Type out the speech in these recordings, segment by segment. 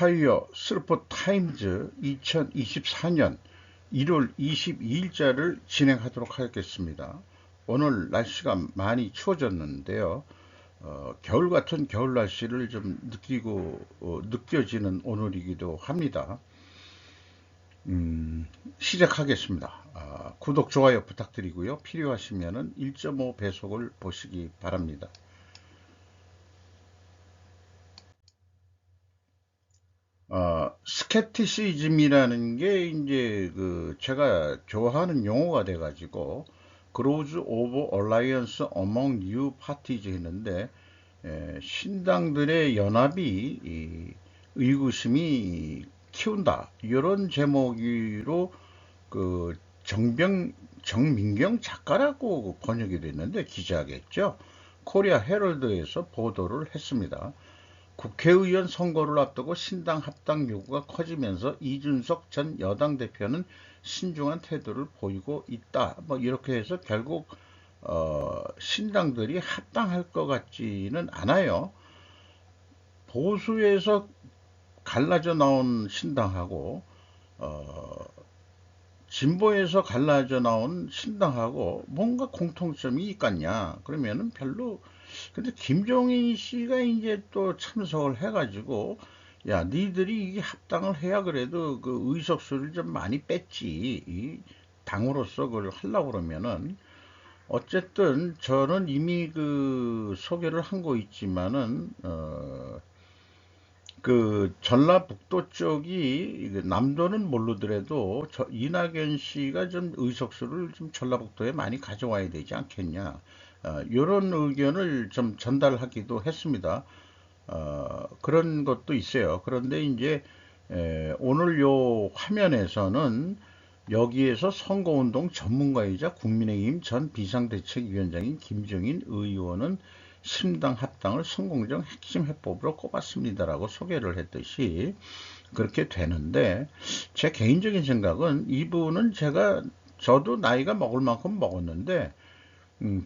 오하이오 슬퍼 타임즈 2024년 1월 22일자를 진행하도록 하겠습니다. 오늘 날씨가 많이 추워졌는데요. 겨울 같은 겨울 날씨를 좀 느껴지는 오늘이기도 합니다. 시작하겠습니다. 구독, 좋아요 부탁드리고요. 필요하시면 1.5 배속을 보시기 바랍니다. 스캡티시즘이라는 게 이제 제가 좋아하는 용어가 돼가지고 Growth of Alliance Among New Parties 했는데, 신당들의 연합이 의구심이 키운다, 이런 제목으로 정민경 작가라고 번역이 됐는데 기자겠죠. 코리아 헤럴드에서 보도를 했습니다. 국회의원 선거를 앞두고 신당 합당 요구가 커지면서 이준석 전 여당 대표는 신중한 태도를 보이고 있다. 이렇게 해서 결국 신당들이 합당할 것 같지는 않아요. 보수에서 갈라져 나온 신당하고 진보에서 갈라져 나온 신당하고 뭔가 공통점이 있겠냐? 그러면은 별로. 근데 김종인 씨가 이제 또 참석을 해가지고, 야, 니들이 이게 합당을 해야 그래도 의석수를 좀 많이 뺐지. 이 당으로서 그걸 하려고 그러면은. 어쨌든 저는 이미 소개를 한 거 있지만은, 전라북도 쪽이, 남도는 모르더라도 이낙연 씨가 좀 의석수를 좀 전라북도에 많이 가져와야 되지 않겠냐, 이런 의견을 좀 전달하기도 했습니다. 그런 것도 있어요. 그런데 이제 오늘 요 화면에서는 여기에서 선거운동 전문가이자 국민의힘 전 비상대책위원장인 김종인 의원은 신당 합당을 성공적 핵심 해법으로 꼽았습니다라고 소개를 했듯이 그렇게 되는데, 제 개인적인 생각은 이분은 저도 나이가 먹을 만큼 먹었는데,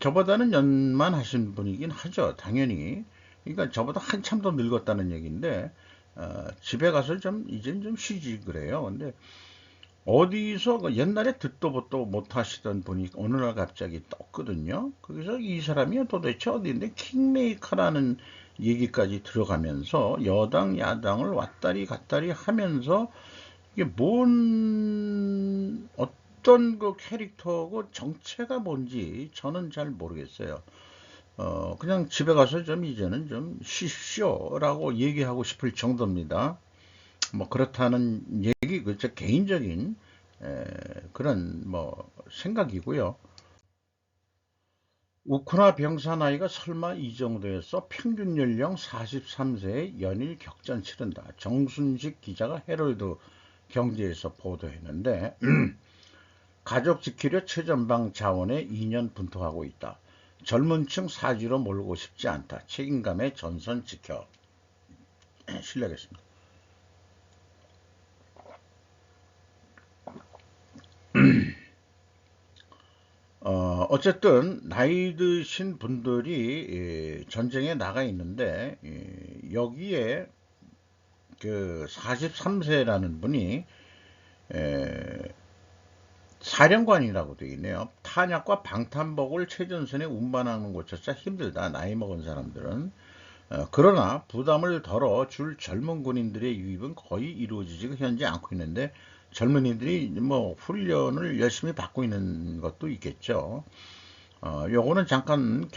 저보다는 연만하신 분이긴 하죠, 당연히. 그러니까 저보다 한참 더 늙었다는 얘기인데, 집에 가서 이젠 좀 쉬지 그래요. 근데 어디서 옛날에 듣도 보도 못 하시던 분이 어느 날 갑자기 떴거든요. 그래서 이 사람이 도대체 어디인데 킹메이커라는 얘기까지 들어가면서 여당 야당을 왔다리 갔다리 하면서 이게 어떤 캐릭터고 정체가 뭔지 저는 잘 모르겠어요. 그냥 집에 가서 이제는 좀 쉬십시오라고 얘기하고 싶을 정도입니다. 그렇다는 얘기, 제 개인적인 그런 생각이고요. 우크라 병사 나이가 설마 이 정도였어? 평균 연령 43세에 연일 격전 치른다. 정순식 기자가 헤럴드 경제에서 보도했는데, 가족 지키려 최전방 자원에 2년 분투하고 있다. 젊은 층 사지로 몰고 싶지 않다. 책임감의 전선 지켜. 실례하겠습니다. 어쨌든 나이 드신 분들이 전쟁에 나가 있는데, 여기에 43세라는 분이 사령관이라고 되어 있네요. 탄약과 방탄복을 최전선에 운반하는 것조차 힘들다, 나이 먹은 사람들은. 그러나 부담을 덜어줄 젊은 군인들의 유입은 거의 이루어지지 현재 않고 있는데, 젊은이들이 훈련을 열심히 받고 있는 것도 있겠죠. 요거는 잠깐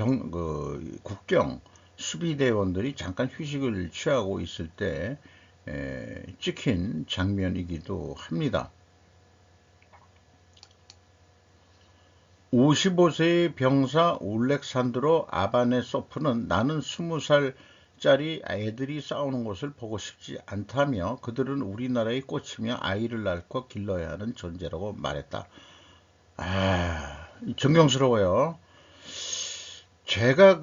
국경 수비대원들이 잠깐 휴식을 취하고 있을 때 찍힌 장면이기도 합니다. 55세의 병사 올렉산드로 아바네소프는 나는 20살짜리 애들이 싸우는 것을 보고 싶지 않다며, 그들은 우리나라에 꽂히며 아이를 낳고 길러야 하는 존재라고 말했다. 존경스러워요. 제가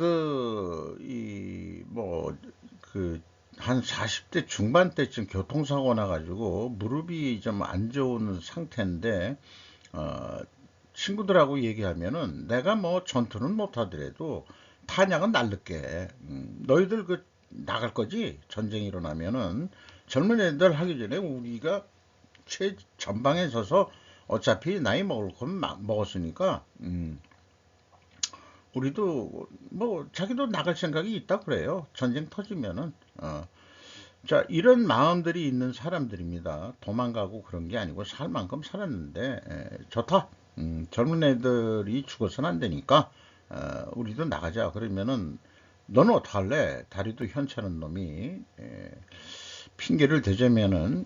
한 40대 중반 때쯤 교통사고 나가지고 무릎이 좀 안 좋은 상태인데, 친구들하고 얘기하면은 내가 전투는 못하더라도 탄약은 날릴게. 너희들 나갈 거지? 전쟁이 일어나면은 젊은 애들 하기 전에 우리가 최전방에 서서 어차피 나이 먹을 건 먹었으니까, 우리도 뭐 자기도 나갈 생각이 있다 그래요. 전쟁 터지면은. 자, 이런 마음들이 있는 사람들입니다. 도망가고 그런 게 아니고 살 만큼 살았는데 좋다. 젊은 애들이 죽어서는 안 되니까 우리도 나가자. 그러면은 너는 어떡할래? 다리도 현찮은 놈이 핑계를 대자면은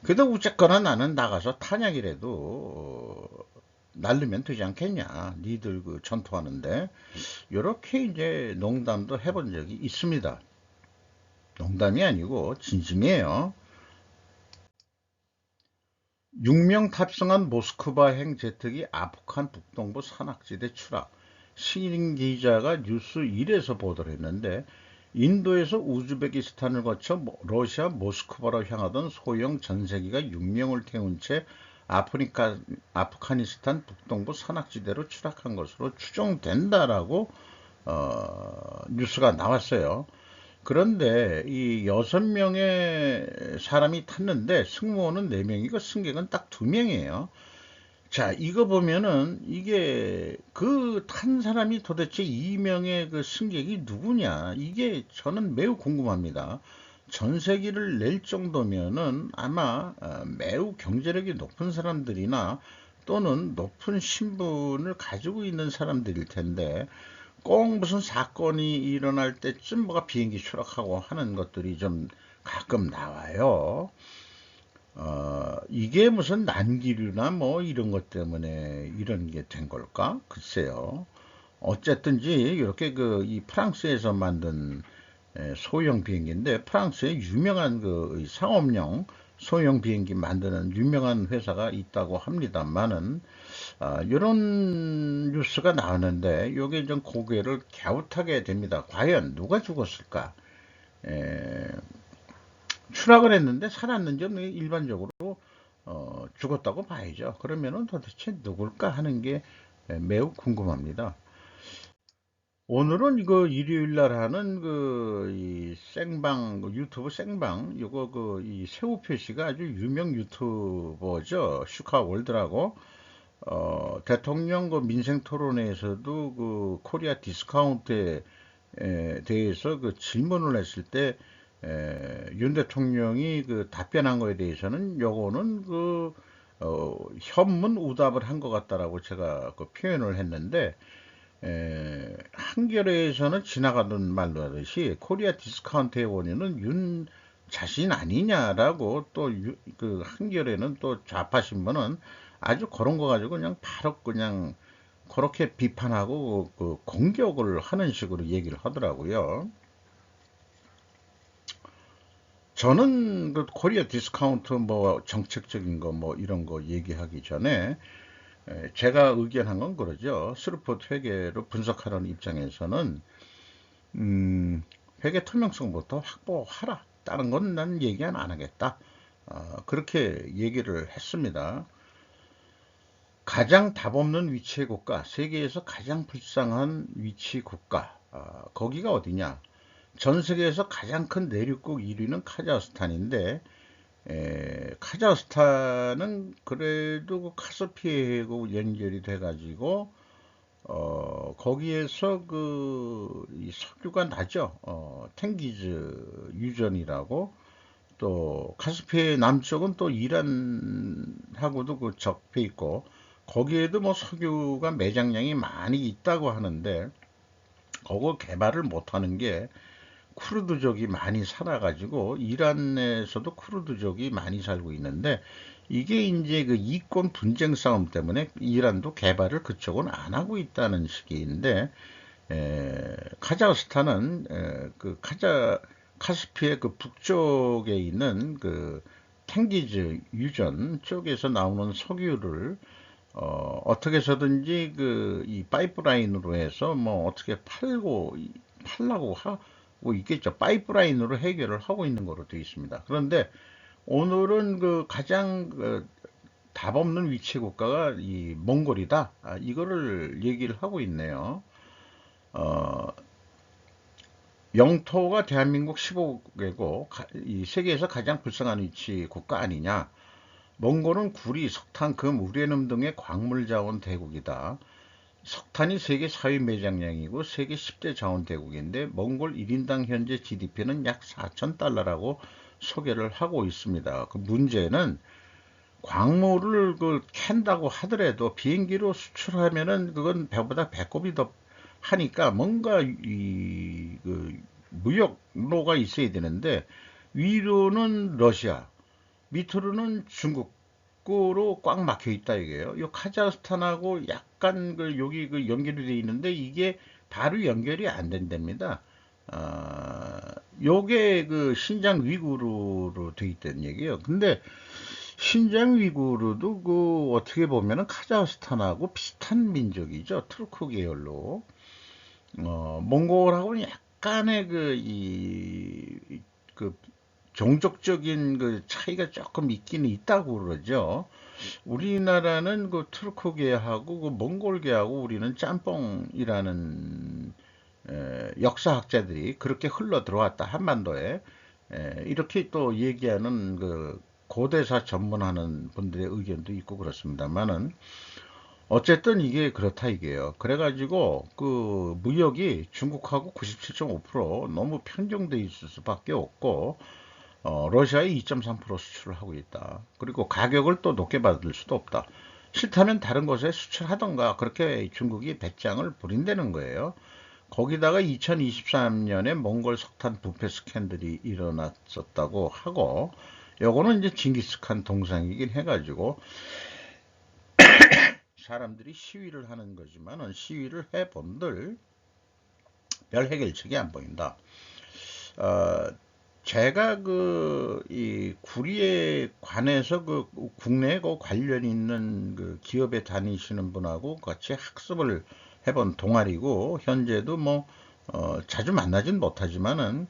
그래도 어쨌거나 나는 나가서 탄약이라도 날르면 되지 않겠냐. 니들 그 전투하는데 이렇게 이제 농담도 해본 적이 있습니다. 농담이 아니고 진심이에요. 6명 탑승한 모스크바행 제트기 아프간 북동부 산악지대 추락. 신인 기자가 뉴스 1에서 보도를 했는데 인도에서 우즈베키스탄을 거쳐 러시아 모스크바로 향하던 소형 전세기가 6명을 태운 채 아프가니스탄 북동부 산악지대로 추락한 것으로 추정된다라고 뉴스가 나왔어요. 그런데 이 6명의 사람이 탔는데 승무원은 4명이고 승객은 딱 2명이에요. 자, 이거 보면은 이게 그 탄 사람이 도대체 2명의 그 승객이 누구냐? 이게 저는 매우 궁금합니다. 전세기를 낼 정도면은 아마 매우 경제력이 높은 사람들이나 또는 높은 신분을 가지고 있는 사람들일 텐데 꼭 무슨 사건이 일어날 때쯤 뭐가 비행기 추락하고 하는 것들이 좀 가끔 나와요. 이게 무슨 난기류나 뭐 이런 것 때문에 이런 게 된 걸까? 글쎄요. 어쨌든지 이렇게 그 이 프랑스에서 만든 소형 비행기인데 프랑스에 유명한 그 상업용 소형 비행기 만드는 유명한 회사가 있다고 합니다만은 이런 뉴스가 나오는데 이게 좀 고개를 갸웃하게 됩니다. 과연 누가 죽었을까? 에, 추락을 했는데 살았는지 일반적으로 죽었다고 봐야죠. 그러면은 도대체 누굴까 하는 게 매우 궁금합니다. 오늘은 이거 일요일 날 하는 이 생방 유튜브 생방 이거 이 새우표 씨가 아주 유명 유튜버죠. 슈카월드라고 대통령 그 민생 토론회에서도 그 코리아 디스카운트에 대해서 그 질문을 했을 때 윤 대통령이 그 답변한 거에 대해서는 요거는 현문 우답을 한 것 같다라고 제가 그 표현을 했는데 한겨레에서는 지나가던 말로 하듯이 코리아 디스카운트의 원인은 윤 자신 아니냐라고 또 그 한겨레는 또 좌파 신문은 아주 그런 거 가지고 그냥 바로 그냥 그렇게 비판하고 그 공격을 하는 식으로 얘기를 하더라고요. 저는 그 코리아 디스카운트 뭐 정책적인 거 뭐 이런 거 얘기하기 전에 제가 의견한 건 그러죠. 스루포트 회계로 분석하라는 입장에서는 음, 회계 투명성부터 확보하라. 다른 건 난 얘기 안 하겠다. 그렇게 얘기를 했습니다. 가장 답 없는 위치의 국가, 세계에서 가장 불쌍한 위치 국가, 거기가 어디냐? 전 세계에서 가장 큰 내륙국 1위는 카자흐스탄인데, 카자흐스탄은 그래도 그 카스피해하고 연결이 돼가지고, 거기에서 이 석유가 나죠. 탱기즈 유전이라고. 또 카스피해 남쪽은 또 이란하고도 그 적해 있고 거기에도 뭐 석유가 매장량이 많이 있다고 하는데 그거 개발을 못하는 게 쿠르드족이 많이 살아가지고 이란에서도 쿠르드족이 많이 살고 있는데 이게 이제 그 이권 분쟁 싸움 때문에 이란도 개발을 그쪽은 안 하고 있다는 식인데 카자흐스탄은 카스피의 그 북쪽에 있는 그 탱기즈 유전 쪽에서 나오는 석유를 어떻게 해서든지 이 파이프라인으로 해서 뭐 어떻게 팔라고 하고 있겠죠. 파이프라인으로 해결을 하고 있는 거로 되어 있습니다. 그런데 오늘은 그 가장 답 없는 위치 국가가 이 몽골이다. 이거를 얘기를 하고 있네요. 어, 영토가 대한민국 15개고 이 세계에서 가장 불쌍한 위치 국가 아니냐. 몽골은 구리, 석탄, 금, 우레늄 등의 광물 자원 대국이다. 석탄이 세계 4위 매장량이고 세계 10대 자원 대국인데 몽골 1인당 현재 GDP는 약 4천 달러라고 소개를 하고 있습니다. 그 문제는 광물을 캔다고 하더라도 비행기로 수출하면은 그건 배보다 배꼽이 더 하니까 뭔가 그 무역로가 있어야 되는데 위로는 러시아, 밑으로는 중국으로 꽉 막혀 있다 이게요. 요 카자흐스탄하고 약간 여기 연결이 돼 있는데 이게 바로 연결이 안 된답니다. 요게 신장 위구르로 돼 있다는 얘기예요. 근데 신장 위구르도 어떻게 보면은 카자흐스탄하고 비슷한 민족이죠. 투르크 계열로. 몽골하고는 약간의 그 종족적인 차이가 조금 있기는 있다고 그러죠. 우리나라는 투르크계하고 몽골계하고 우리는 짬뽕이라는 역사학자들이 그렇게 흘러 들어왔다 한반도에 이렇게 또 얘기하는 고대사 전문하는 분들의 의견도 있고 그렇습니다만은 어쨌든 이게 그렇다 이게요. 그래가지고 무역이 중국하고 97.5% 너무 편중돼 있을 수밖에 없고 러시아에 2.3% 수출을 하고 있다. 그리고 가격을 또 높게 받을 수도 없다. 싫다면 다른 곳에 수출하던가 그렇게 중국이 배짱을 부린다는 거예요. 거기다가 2023년에 몽골 석탄 부패 스캔들이 일어났었다고 하고 요거는 이제 징기스칸 동상이긴 해가지고 사람들이 시위를 하는 거지만은 시위를 해본들 별 해결책이 안 보인다. 어, 제가 이 구리에 관해서 국내 관련 있는 기업에 다니시는 분하고 같이 학습을 해본 동아리고 현재도 뭐 자주 만나진 못하지만은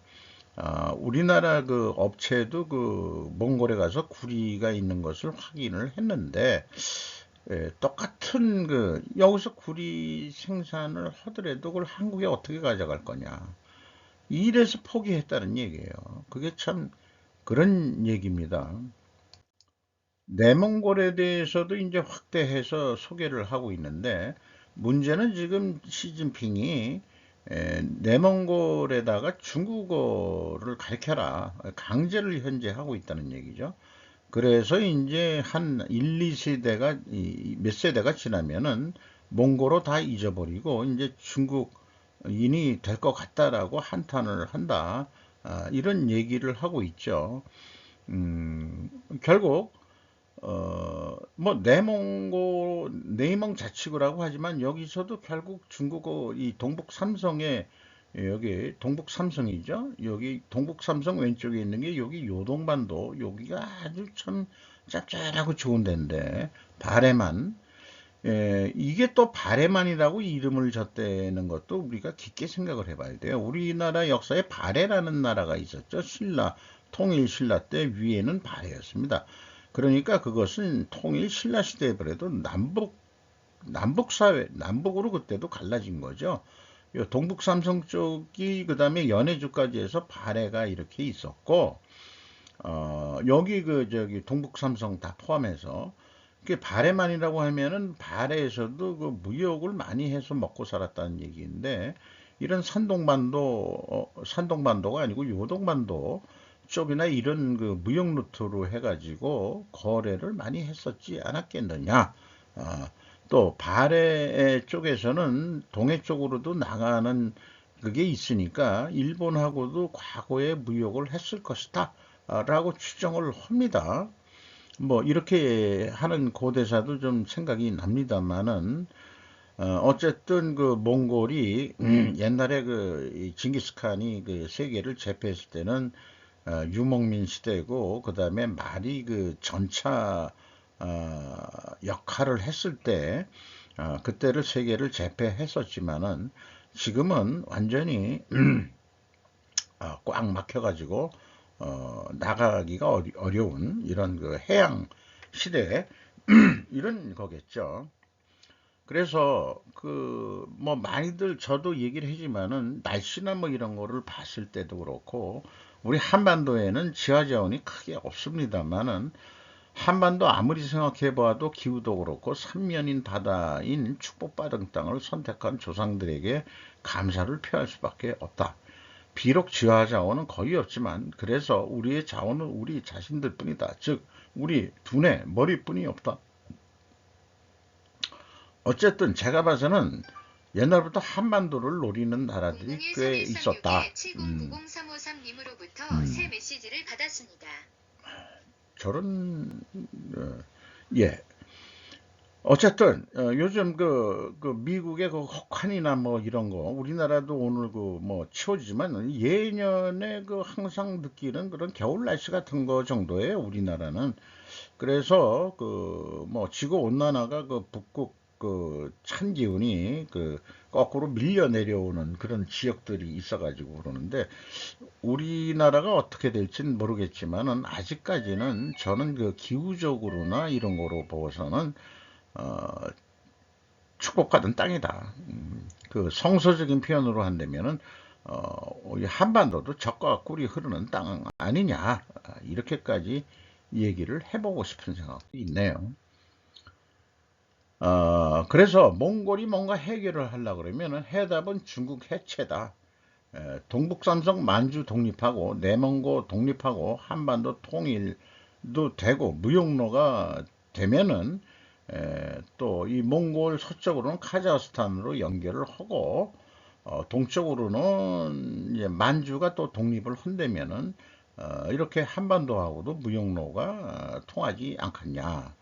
우리나라 업체도 몽골에 가서 구리가 있는 것을 확인을 했는데 똑같은 여기서 구리 생산을 하더라도 그걸 한국에 어떻게 가져갈 거냐. 이래서 포기했다는 얘기예요. 그게 참 그런 얘기입니다. 내몽골에 대해서도 이제 확대해서 소개를 하고 있는데 문제는 지금 시진핑이 내몽골에다가 중국어를 가르쳐라 강제를 현재 하고 있다는 얘기죠. 그래서 이제 한 1, 2세대가 몇 세대가 지나면은 몽골어 다 잊어버리고 이제 중국인이 될 것 같다라고 한탄을 한다. 이런 얘기를 하고 있죠. 결국 뭐 네이몽 자치구라고 하지만 여기서도 결국 중국어 이 동북 삼성의 여기 동북 삼성이죠. 여기 동북 삼성 왼쪽에 있는 게 여기 요동반도 여기가 아주 참 짭짤하고 좋은 데인데 바레만 이게 또 바레만이라고 이름을 졌다는 것도 우리가 깊게 생각을 해봐야 돼요. 우리나라 역사에 바레라는 나라가 있었죠. 신라 통일 신라 때 위에는 바레였습니다. 그러니까 그것은 통일 신라 시대에 그래도 남북 사회 남북으로 그때도 갈라진 거죠. 동북 삼성 쪽이 그다음에 연해주까지 해서 발해가 이렇게 있었고 여기 저기 동북 삼성 다 포함해서 그 발해만이라고 하면은 발해에서도 무역을 많이 해서 먹고 살았다는 얘기인데 이런 산동반도가 아니고 요동반도 쪽이나 이런 무역 루트로 해가지고 거래를 많이 했었지 않았겠느냐. 또 발해 쪽에서는 동해 쪽으로도 나가는 그게 있으니까 일본하고도 과거에 무역을 했을 것이다 라고 추정을 합니다. 뭐 이렇게 하는 고대사도 좀 생각이 납니다만은 어쨌든 몽골이 옛날에 징기스칸이 세계를 제패했을 때는 유목민 시대고 그 다음에 말이 전차 역할을 했을 때 그때를 세계를 제패했었지만은 지금은 완전히 꽉 막혀가지고 나가기가 어려운 이런 해양 시대 이런 거겠죠. 그래서 그 뭐 많이들 저도 얘기를 하지만은 날씨나 뭐 이런 거를 봤을 때도 그렇고 우리 한반도에는 지하 자원이 크게 없습니다만은 한반도 아무리 생각해 봐도 기후도 그렇고 삼면인 바다인 축복받은 땅을 선택한 조상들에게 감사를 표할 수밖에 없다. 비록 지하 자원은 거의 없지만 그래서 우리의 자원은 우리 자신들 뿐이다. 즉 우리 두뇌 머리뿐이 없다. 어쨌든 제가 봐서는 옛날부터 한반도를 노리는 나라들이 꽤 있었다. 010-3196-7090-3553님으로부터 새 메시지를 받았습니다. 저런 예. 어쨌든 요즘 그 미국의 그 혹한이나 뭐 이런 거 우리나라도 오늘 그 뭐 치워지지만 예년에 그 항상 느끼는 그런 겨울 날씨 같은 거 정도예요 우리나라는. 그래서 그 뭐 지구 온난화가 그 북극 그 찬 기운이 그 거꾸로 밀려 내려오는 그런 지역들이 있어가지고 그러는데 우리나라가 어떻게 될지는 모르겠지만은 아직까지는 저는 그 기후적으로나 이런 거로 보고서는 어, 축복받은 땅이다. 그 성서적인 표현으로 한다면은 이 한반도도 적과 꿀이 흐르는 땅 아니냐 이렇게까지 얘기를 해보고 싶은 생각도 있네요. 그래서 몽골이 뭔가 해결을 하려고 그러면 해답은 중국 해체다. 동북삼성 만주 독립하고 내몽고 독립하고 한반도 통일도 되고 무역로가 되면은 또 이 몽골 서쪽으로는 카자흐스탄으로 연결을 하고 동쪽으로는 이제 만주가 또 독립을 한다면은 이렇게 한반도하고도 무역로가 통하지 않겠냐.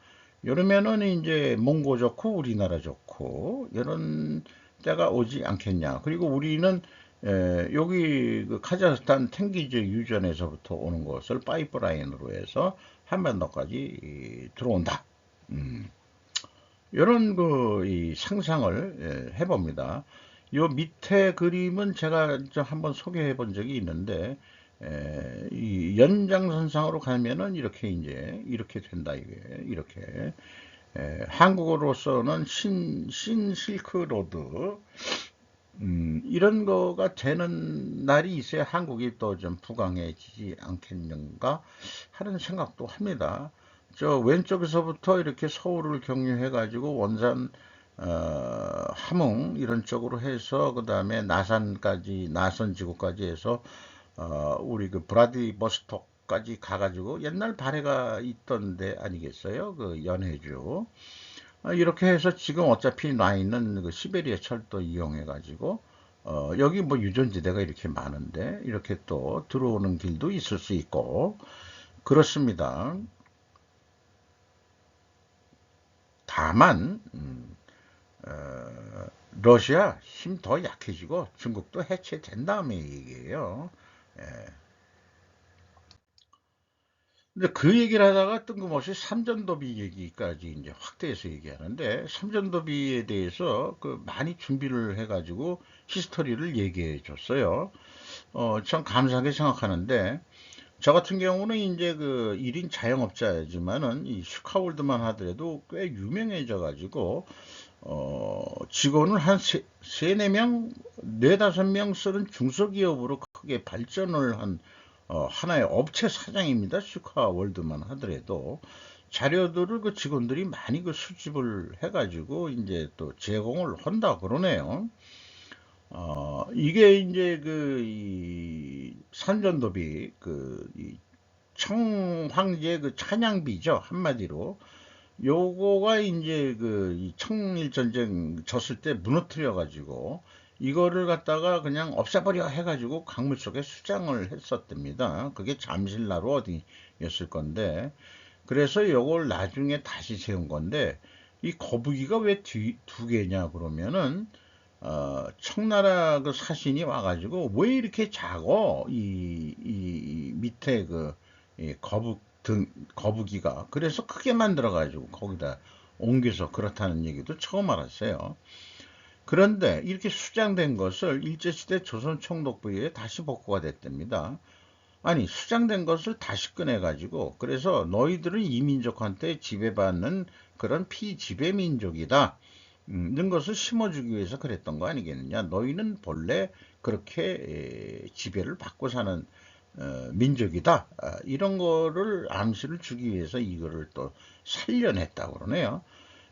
이러면은 이제 몽고 좋고 우리나라 좋고 이런 때가 오지 않겠냐. 그리고 우리는 여기 그 카자흐스탄 탱기즈 유전에서부터 오는 것을 파이프라인으로 해서 한반도까지 들어온다. 이런 그 이 상상을 해봅니다. 요 밑에 그림은 제가 한번 소개해 본 적이 있는데 이 연장선상으로 가면은 이렇게 이제 이렇게 된다 이게 이렇게 한국어로서는 신실크로드 이런 거가 되는 날이 있어야 한국이 또 좀 부강해지지 않겠는가 하는 생각도 합니다. 저 왼쪽에서부터 이렇게 서울을 경유해 가지고 원산 함흥 이런 쪽으로 해서 그 다음에 나산까지 나선 지구까지 해서 우리 그 브라디버스톡까지 가가지고 옛날 발해가 있던 데 아니겠어요? 그 연해주 이렇게 해서 지금 어차피 나 있는 그 시베리아 철도 이용해 가지고 여기 뭐 유전지대가 이렇게 많은데 이렇게 또 들어오는 길도 있을 수 있고 그렇습니다. 다만 러시아 힘 더 약해지고 중국도 해체된 다음에 얘기예요. 예. 근데 그 얘기를 하다가 뜬금없이 삼전도비 얘기까지 이제 확대해서 얘기하는데 삼전도비에 대해서 그 많이 준비를 해가지고 히스토리를 얘기해 줬어요. 참 감사하게 생각하는데 저 같은 경우는 이제 그 1인 자영업자지만은 이 슈카월드만 하더라도 꽤 유명해져 가지고 직원을 한 세네 명, 네다섯 명 쓰는 중소기업으로 크게 발전을 한 하나의 업체 사장입니다. 슈카월드만 하더라도 자료들을 그 직원들이 많이 그 수집을 해가지고 이제 또 제공을 한다 그러네요. 이게 이제 그 이 산전도비 이 청황제 그 찬양비죠 한마디로 요거가 이제 그 청일전쟁 졌을 때 무너뜨려 가지고 이거를 갖다가 그냥 없애버려 해가지고 강물 속에 수장을 했었답니다. 그게 잠실나루 어디였을 건데 그래서 요걸 나중에 다시 세운 건데 이 거북이가 왜 두 개냐 그러면은 청나라 그 사신이 와가지고 왜 이렇게 작어 이 밑에 이 거북이가 그래서 크게 만들어 가지고 거기다 옮겨서 그렇다는 얘기도 처음 알았어요. 그런데 이렇게 수장된 것을 일제시대 조선총독부에 다시 복구가 됐답니다. 아니 수장된 것을 다시 꺼내 가지고 그래서 너희들은 이민족한테 지배받는 그런 피지배 민족이다. 는 것을 심어주기 위해서 그랬던 거 아니겠느냐. 너희는 본래 그렇게 지배를 받고 사는 민족이다. 이런 거를 암시를 주기 위해서 이거를 또 살려냈다고 그러네요.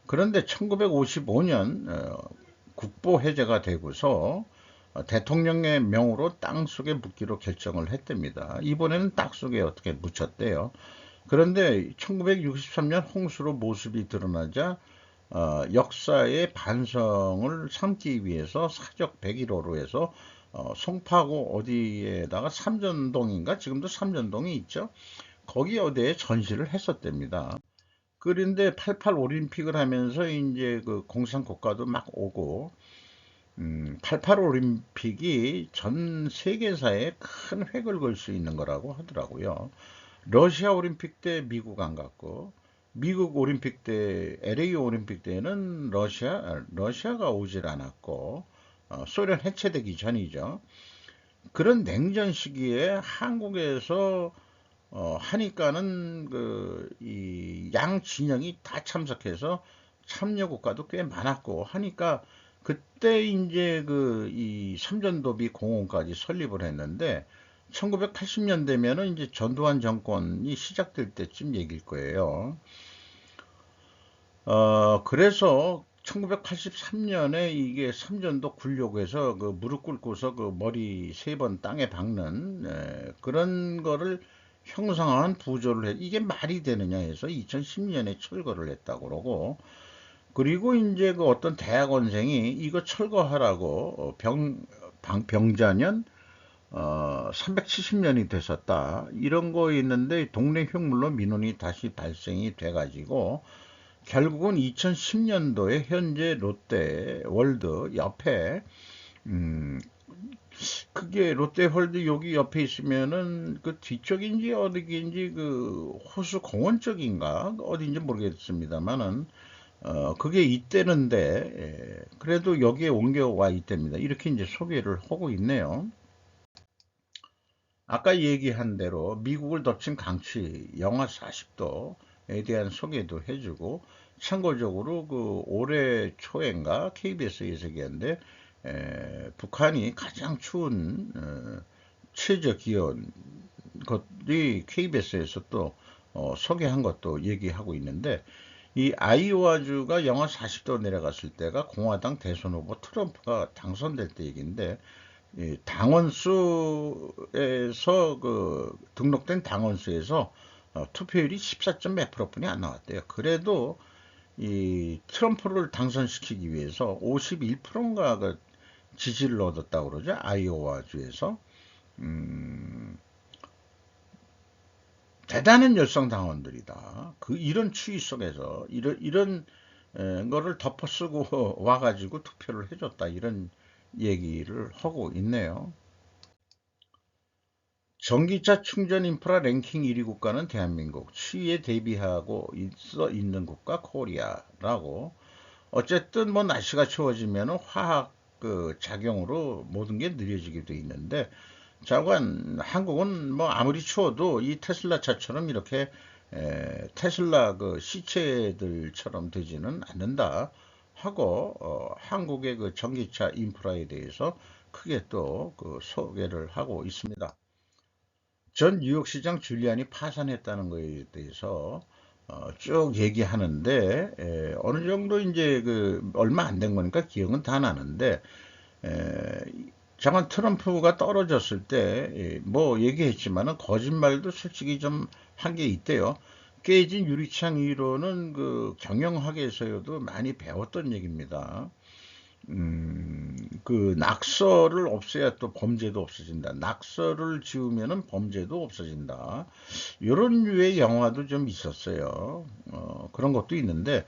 그런데 1955년 국보 해제가 되고서 대통령의 명으로 땅속에 묻기로 결정을 했답니다. 이번에는 땅속에 어떻게 묻혔대요. 그런데 1963년 홍수로 모습이 드러나자 역사의 반성을 삼기 위해서 사적 101호로 해서 송파구 어디에다가 삼전동인가, 지금도 삼전동이 있죠. 거기 어디에 전시를 했었답니다. 그런데 88 올림픽을 하면서 이제 그 공산국가도 막 오고 88 올림픽이 전 세계사에 큰 획을 걸 수 있는 거라고 하더라고요. 러시아 올림픽 때 미국 안 갔고, 미국 올림픽 때, LA 올림픽 때는 러시아가 오질 않았고, 소련 해체되기 전이죠. 그런 냉전 시기에 한국에서 하니까는 이 양 진영이 다 참석해서 참여 국가도 꽤 많았고 하니까 그때 이제 이 삼전도비 공원까지 설립을 했는데 1980년 되면은 이제 전두환 정권이 시작될 때쯤 얘기일 거예요. 그래서 1983년에 이게 삼전도 굴려고 해서 그 무릎 꿇고서 그 머리 3번 땅에 박는 그런 거를 형상화한 부조를 해. 이게 말이 되느냐 해서 2010년에 철거를 했다고 그러고, 그리고 이제 그 어떤 대학원생이 이거 철거하라고 병자년 370년이 됐었다. 이런 거 있는데 동네 흉물로 민원이 다시 발생이 돼가지고 결국은 2010년도에 현재 롯데 월드 옆에 음 그게 롯데월드 여기 옆에 있으면은 그 뒤쪽인지 어디인지 그 호수 공원 쪽인가 어딘지 모르겠습니다만은 그게 있대는데 그래도 여기에 옮겨와 있답니다. 이렇게 이제 소개를 하고 있네요. 아까 얘기한 대로 미국을 덮친 강추위 영하 40도에 대한 소개도 해주고, 참고적으로 그 올해 초인가 KBS에서 얘기했는데 북한이 가장 추운 최저 기온 것이 KBS에서 또 소개한 것도 얘기하고 있는데, 이 아이오와주가 영하 40도 내려갔을 때가 공화당 대선 후보 트럼프가 당선될 때 얘기인데, 당원수에서 등록된 당원수에서 투표율이 14점 몇 프로뿐이 안 나왔대요. 그래도 이 트럼프를 당선시키기 위해서 51%인가 그 지지를 얻었다고 그러죠. 아이오와 주에서. 대단한 열성 당원들이다. 이런 추위 속에서 이런 거를 덮어쓰고 와가지고 투표를 해줬다. 이런 얘기를 하고 있네요. 전기차 충전 인프라 랭킹 1위 국가는 대한민국, 추위에 대비하고 있는 국가 코리아라고. 어쨌든 뭐 날씨가 추워지면 화학 작용으로 모든 게 느려지게 돼 있는데, 자관 한국은 뭐 아무리 추워도 이 테슬라 차처럼 이렇게 테슬라 그 시체들처럼 되지는 않는다 하고, 한국의 그 전기차 인프라에 대해서 크게 또 소개를 하고 있습니다. 전 뉴욕시장 줄리안이 파산했다는 것에 대해서 쭉 얘기하는데, 어느 정도 이제 얼마 안 된 거니까 기억은 다 나는데, 에, 잠깐 트럼프가 떨어졌을 때 뭐 얘기했지만은 거짓말도 솔직히 좀 한 게 있대요. 깨진 유리창 이론은 그 경영학에서도 많이 배웠던 얘기입니다. 낙서를 없애야 또 범죄도 없어진다. 낙서를 지우면은 범죄도 없어진다. 이런 류의 영화도 좀 있었어요. 그런 것도 있는데,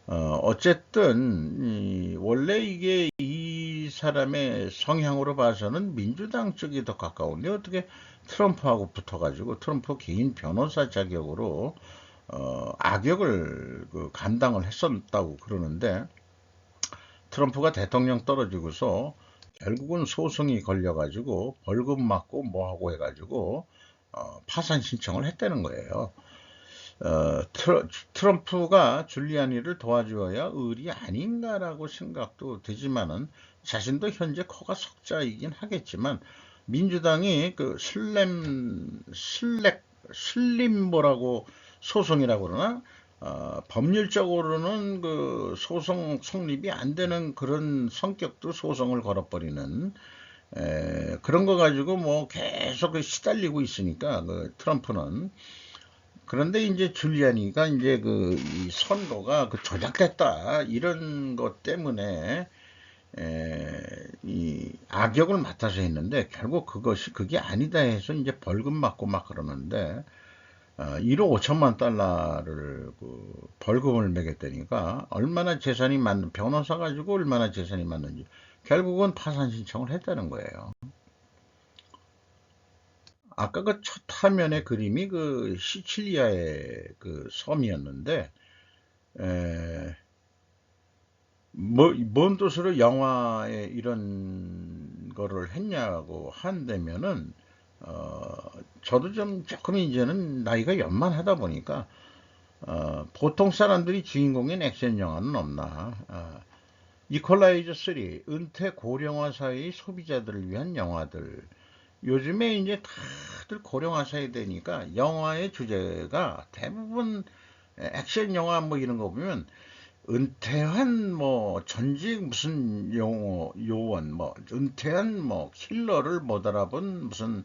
어쨌든, 원래 이게 이 사람의 성향으로 봐서는 민주당 쪽이 더 가까운데, 어떻게 트럼프하고 붙어가지고, 트럼프 개인 변호사 자격으로, 악역을 감당을 했었다고 그러는데, 트럼프가 대통령 떨어지고서 결국은 소송이 걸려가지고 벌금 맞고 뭐하고 해가지고 파산 신청을 했다는 거예요. 트럼프가 줄리아니를 도와주어야 의리 아닌가라고 생각도 되지만은 자신도 현재 커가 석자이긴 하겠지만 민주당이 그 슬림 뭐라고 소송이라고 그러나 법률적으로는 그 소송 성립이 안 되는 그런 성격도 소송을 걸어버리는 그런 거 가지고 뭐 계속 그 시달리고 있으니까 그 트럼프는 그런데 이제 줄리아니가 이제 그 이 선거가 그 조작됐다 이런 것 때문에 이 악역을 맡아서 했는데 결국 그게 아니다 해서 이제 벌금 받고 막 그러는데 1억 5천만 달러를 그 벌금을 매겼다니까 얼마나 재산이 많는 변호사 가지고 얼마나 재산이 많는지 결국은 파산 신청을 했다는 거예요. 아까 그 첫 화면의 그림이 그 시칠리아의 그 섬이었는데 에, 뭔 뜻으로 영화에 이런 거를 했냐고 한다면은 저도 좀 조금 이제는 나이가 연만하다 보니까 보통 사람들이 주인공인 액션 영화는 없나 이퀄라이저 3 은퇴 고령화 사회의 소비자들을 위한 영화들 요즘에 이제 다들 고령화 사회 되니까 영화의 주제가 대부분 액션 영화 뭐 이런 거 보면 은퇴한 뭐 전직 무슨 요원 뭐 은퇴한 뭐 킬러를 못 알아본 무슨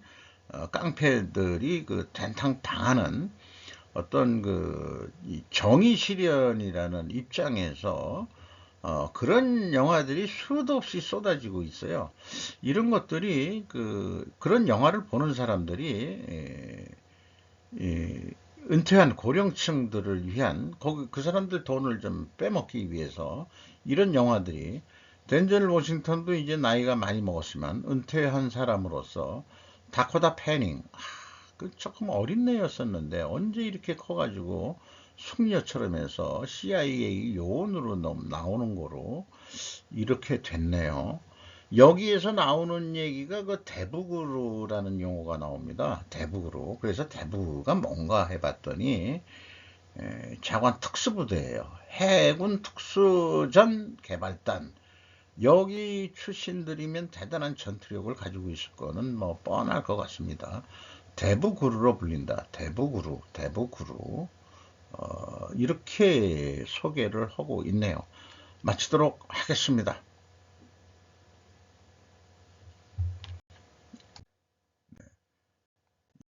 깡패들이 그 된탕 당하는 어떤 이 정의 실현이라는 입장에서 그런 영화들이 수도 없이 쏟아지고 있어요. 이런 것들이 그런 영화를 보는 사람들이 은퇴한 고령층들을 위한 그 사람들 돈을 좀 빼먹기 위해서 이런 영화들이 덴젤 워싱턴도 이제 나이가 많이 먹었지만 은퇴한 사람으로서 다코타 패닝 그 조금 어린 애였었는데 언제 이렇게 커가지고 숙녀처럼 해서 CIA 요원으로 나오는 거로 이렇게 됐네요. 여기에서 나오는 얘기가 그 대북으로라는 용어가 나옵니다. 대북으로. 그래서 대북가 뭔가 해봤더니 자관 특수부대예요. 해군 특수전 개발단. 여기 출신들이면 대단한 전투력을 가지고 있을 거는 뭐 뻔할 것 같습니다. 대북으로로 불린다. 대북으로, 대북으로. 이렇게 소개를 하고 있네요. 마치도록 하겠습니다.